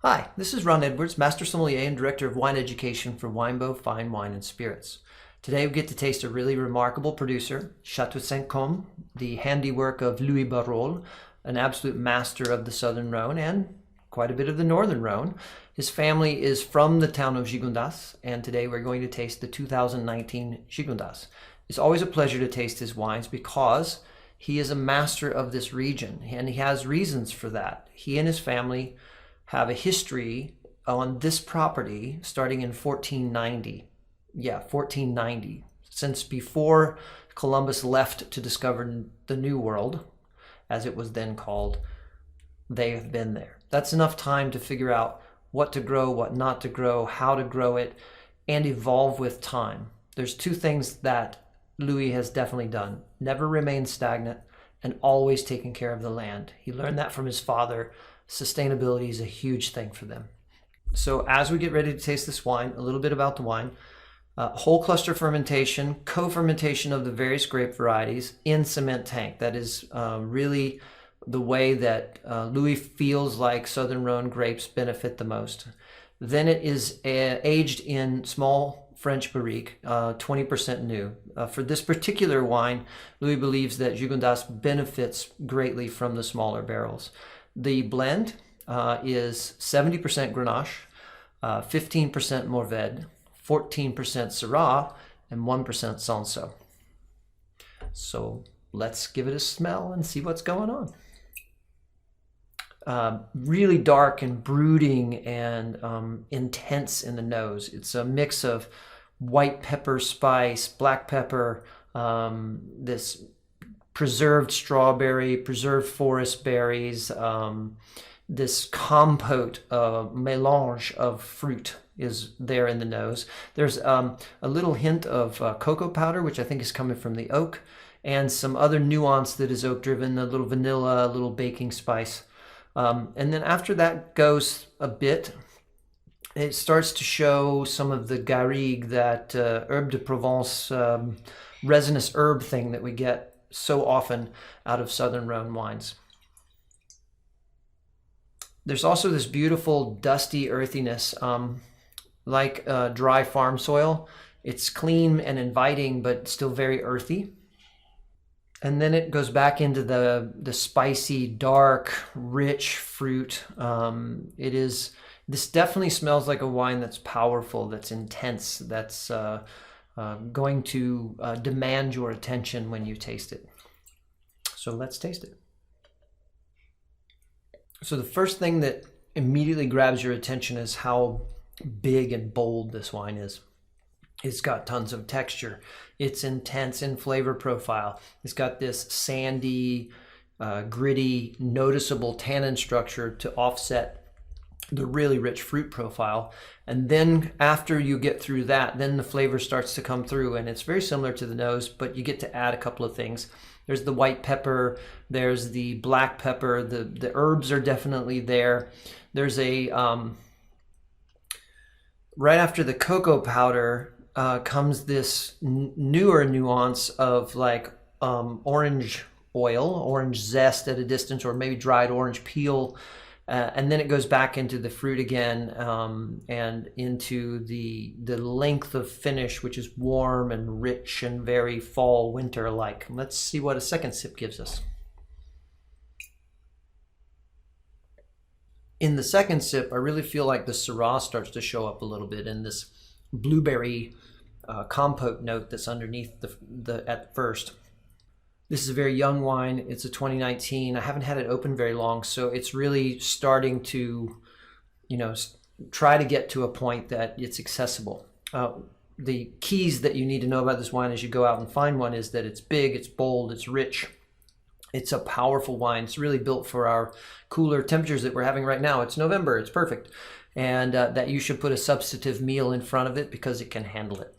Hi, this is Ron Edwards, Master Sommelier and Director of Wine Education for Winebow Fine Wine and Spirits. Today we get to taste a really remarkable producer, Château Saint-Côme, the handiwork of Louis Barrault, an absolute master of the Southern Rhone and quite a bit of the Northern Rhone. His family is from the town of Gigondas, and today we're going to taste the 2019 Gigondas. It's always a pleasure to taste his wines because he is a master of this region, and he has reasons for that. He and his family have a history on this property starting in 1490. Yeah, 1490. Since before Columbus left to discover the New World, as it was then called, they have been there. That's enough time to figure out what to grow, what not to grow, how to grow it, and evolve with time. There's two things that Louis has definitely done. Never remain stagnant and always taking care of the land. He learned that from his father. Sustainability is a huge thing for them. So as we get ready to taste this wine, a little bit about the wine. Whole cluster fermentation, co-fermentation of the various grape varieties in cement tank. That is really the way that Louis feels like Southern Rhone grapes benefit the most. Then it is aged in small French barrique, 20% new. For this particular wine, Louis believes that Gigondas benefits greatly from the smaller barrels. The blend is 70% Grenache, 15% Mourvèdre, 14% Syrah, and 1% Cinsault. So let's give it a smell and see what's going on. Really dark and brooding and intense in the nose. It's a mix of white pepper spice, black pepper, this preserved strawberry, preserved forest berries, this compote, melange of fruit is there in the nose. There's a little hint of cocoa powder, which I think is coming from the oak, and some other nuance that is oak driven, a little vanilla, a little baking spice. And then after that goes a bit, it starts to show some of the garrigue, that herbe de Provence, resinous herb thing that we get so often out of Southern Rhone wines. There's also this beautiful dusty earthiness, like dry farm soil. It's clean and inviting, but still very earthy. And then it goes back into the spicy, dark, rich fruit. This definitely smells like a wine that's powerful, that's intense, that's going to demand your attention when you taste it. So let's taste it. So the first thing that immediately grabs your attention is how big and bold this wine is. It's got tons of texture. It's intense in flavor profile. It's got this sandy, gritty, noticeable tannin structure to offset the really rich fruit profile. And then after you get through that, then the flavor starts to come through, and it's very similar to the nose, but you get to add a couple of things. There's the white pepper, there's the black pepper, the herbs are definitely there. There's a, right after the cocoa powder comes this newer nuance of like orange oil, orange zest at a distance, or maybe dried orange peel. And then it goes back into the fruit again, and into the length of finish, which is warm and rich and very fall winter like. Let's see what a second sip gives us. In the second sip, I really feel like the Syrah starts to show up a little bit in this blueberry compote note that's underneath at first. This is a very young wine. It's a 2019. I haven't had it open very long, so it's really starting to, try to get to a point that it's accessible. The keys that you need to know about this wine as you go out and find one is that it's big, it's bold, it's rich. It's a powerful wine. It's really built for our cooler temperatures that we're having right now. It's November, it's perfect. And that you should put a substantive meal in front of it because it can handle it.